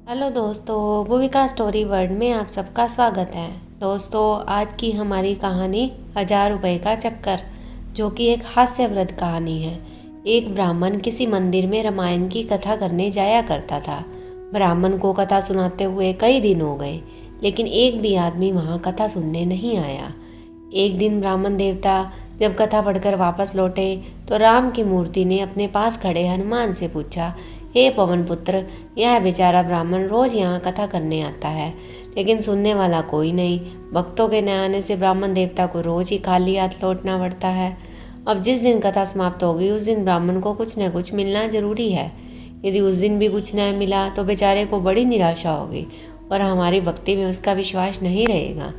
Hello दोस्तों, भूमिका story world में आप सबका स्वागत है। दोस्तों, आज की हमारी कहानी 1000 रुपये का चक्कर, जो कि एक हास्यप्रद कहानी है। एक ब्राह्मण किसी मंदिर में रामायण की कथा करने जाया करता था। ब्राह्मण को कथा सुनाते हुए कई दिन हो गए, लेकिन एक भी आदमी वहाँ कथा सुनने नहीं आया। एक दिन ब्राह्मण देवता जब कथा पढ़कर वापस लौटे तो राम की मूर्ति ने अपने पास खड़े हनुमान से पूछा, हे पवन पुत्र, यह बेचारा ब्राह्मण रोज यहाँ कथा करने आता है, लेकिन सुनने वाला कोई नहीं। भक्तों के न आने से ब्राह्मण देवता को रोज ही खाली हाथ लौटना पड़ता है। अब जिस दिन कथा समाप्त होगी उस दिन ब्राह्मण को कुछ न कुछ मिलना जरूरी है। यदि उस दिन भी कुछ न मिला तो बेचारे को बड़ी निराशा होगी और हमारी भक्ति में उसका विश्वास नहीं रहेगा।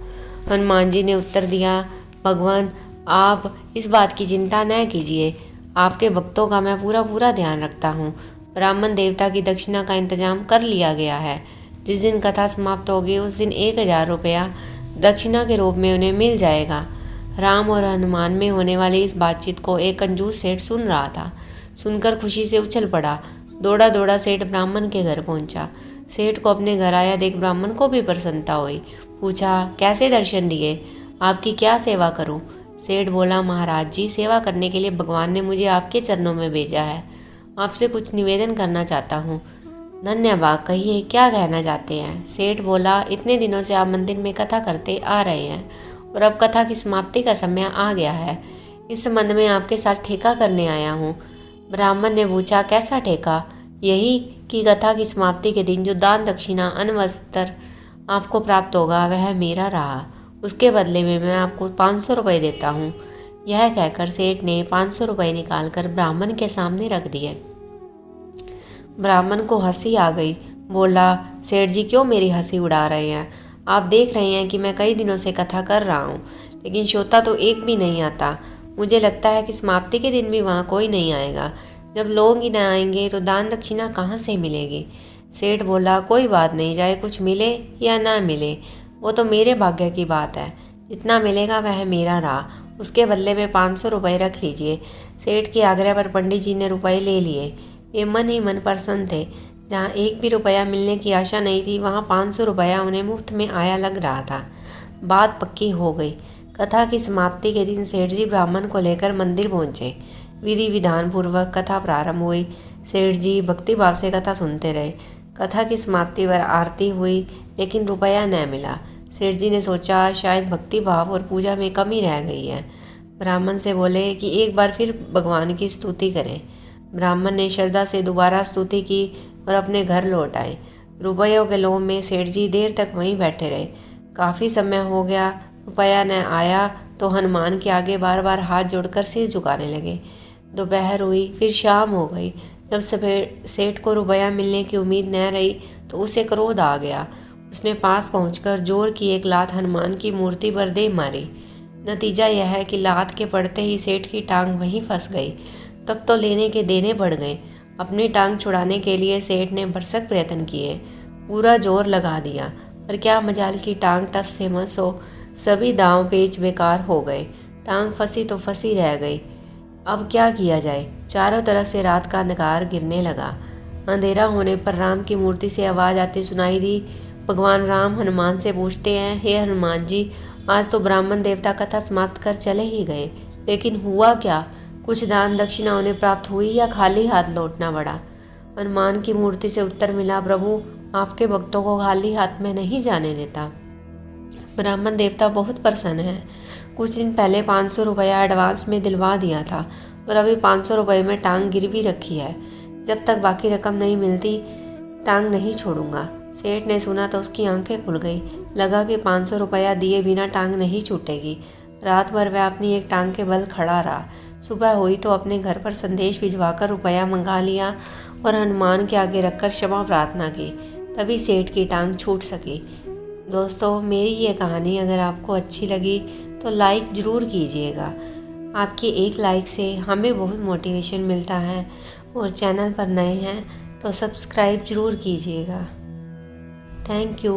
हनुमान जी ने उत्तर दिया, भगवान, आप इस बात की चिंता न कीजिए, आपके भक्तों का मैं पूरा ध्यान रखता हूँ। ब्राह्मण देवता की दक्षिणा का इंतजाम कर लिया गया है। जिस दिन कथा समाप्त होगी उस दिन 1000 रुपया दक्षिणा के रूप में उन्हें मिल जाएगा। राम और हनुमान में होने वाली इस बातचीत को एक कंजूस सेठ सुन रहा था। सुनकर खुशी से उछल पड़ा। दौड़ा दौड़ा सेठ ब्राह्मण के घर पहुंचा। सेठ को अपने घर आया देख ब्राह्मण को भी प्रसन्नता हुई। पूछा, कैसे दर्शन दिए, आपकी क्या सेवा करूं? सेठ बोला, महाराज जी, सेवा करने के लिए भगवान ने मुझे आपके चरणों में भेजा है। आपसे कुछ निवेदन करना चाहता हूँ। धन्यवाद, कहिए क्या कहना चाहते हैं? सेठ बोला, इतने दिनों से आप मंदिर में कथा करते आ रहे हैं और अब कथा की समाप्ति का समय आ गया है। इस संबंध में आपके साथ ठेका करने आया हूँ। ब्राह्मण ने पूछा, कैसा ठेका? यही कि कथा की समाप्ति के दिन जो दान दक्षिणा अन्न वस्त्र आपको प्राप्त होगा वह मेरा रहा। उसके बदले में मैं आपको 500 रुपये देता हूँ। यह कहकर सेठ ने 500 रुपये निकालकर ब्राह्मण के सामने रख दिए। ब्राह्मण को हंसी आ गई। बोला, सेठ जी क्यों मेरी हंसी उड़ा रहे हैं? आप देख रहे हैं कि मैं कई दिनों से कथा कर रहा हूँ, लेकिन श्रोता तो एक भी नहीं आता। मुझे लगता है कि समाप्ति के दिन भी वहाँ कोई नहीं आएगा। जब लोग ही न आएंगे तो दान दक्षिणा कहाँ से मिलेगी? सेठ बोला, कोई बात नहीं, चाहे कुछ मिले या ना मिले, वो तो मेरे भाग्य की बात है। जितना मिलेगा वह मेरा रहा। उसके बदले में 500 रुपये रख लीजिए। सेठ के आग्रह पर पंडित जी ने रुपये ले लिए। वे मन ही मन प्रसन्न थे। जहाँ एक भी रुपया मिलने की आशा नहीं थी, वहाँ 500 रुपया उन्हें मुफ्त में आया लग रहा था। बात पक्की हो गई। कथा की समाप्ति के दिन सेठ जी ब्राह्मण को लेकर मंदिर पहुँचे। विधि विधान पूर्वक कथा प्रारंभ हुई। सेठ जी भक्ति भाव से कथा सुनते रहे। कथा की समाप्ति पर आरती हुई, लेकिन रुपया न मिला। सेठ जी ने सोचा, शायद भक्ति भाव और पूजा में कमी रह गई है। ब्राह्मण से बोले कि एक बार फिर भगवान की स्तुति करें। ब्राह्मण ने श्रद्धा से दोबारा स्तुति की और अपने घर लौट आए। रुपयों के लोभ में सेठ जी देर तक वहीं बैठे रहे। काफ़ी समय हो गया, रुपया न आया तो हनुमान के आगे बार बार हाथ जोड़कर सिर झुकाने लगे। दोपहर हुई, फिर शाम हो गई। जब सेठ को रुपया मिलने की उम्मीद न रही तो उसे क्रोध आ गया। उसने पास पहुंचकर जोर की एक लात हनुमान की मूर्ति पर दे मारी। नतीजा यह है कि लात के पड़ते ही सेठ की टांग वहीं फंस गई। तब तो लेने के देने पड़ गए। अपनी टांग छुड़ाने के लिए सेठ ने भरसक प्रयत्न किए, पूरा जोर लगा दिया, पर क्या मजाल की टांग टस से मस हो। सभी दांव पेच बेकार हो गए। टांग फंसी तो फंसी रह गई। अब क्या किया जाए? चारों तरफ से रात का अंधकार गिरने लगा। अंधेरा होने पर राम की मूर्ति से आवाज़ आती सुनाई दी। भगवान राम हनुमान से पूछते हैं, हे हनुमान जी, आज तो ब्राह्मण देवता कथा समाप्त कर चले ही गए, लेकिन हुआ क्या? कुछ दान दक्षिणा उन्हें प्राप्त हुई या खाली हाथ लौटना पड़ा? हनुमान की मूर्ति से उत्तर मिला, प्रभु, आपके भक्तों को खाली हाथ में नहीं जाने देता। ब्राह्मण देवता बहुत प्रसन्न है। कुछ दिन पहले 500 रुपया एडवांस में दिलवा दिया था और अभी 500 रुपये में टांग गिरवी रखी है। जब तक बाकी रकम नहीं मिलती टांग नहीं छोड़ूंगा। सेठ ने सुना तो उसकी आंखें खुल गई। लगा कि 500 रुपया दिए बिना टांग नहीं छूटेगी। रात भर वह अपनी एक टांग के बल खड़ा रहा। सुबह हुई तो अपने घर पर संदेश भिजवाकर रुपया मंगा लिया और हनुमान के आगे रखकर क्षमा प्रार्थना की। तभी सेठ की टांग छूट सकी। दोस्तों, मेरी ये कहानी अगर आपको अच्छी लगी तो लाइक ज़रूर कीजिएगा। आपके एक लाइक से हमें बहुत मोटिवेशन मिलता है और चैनल पर नए हैं तो सब्सक्राइब ज़रूर कीजिएगा। Thank you.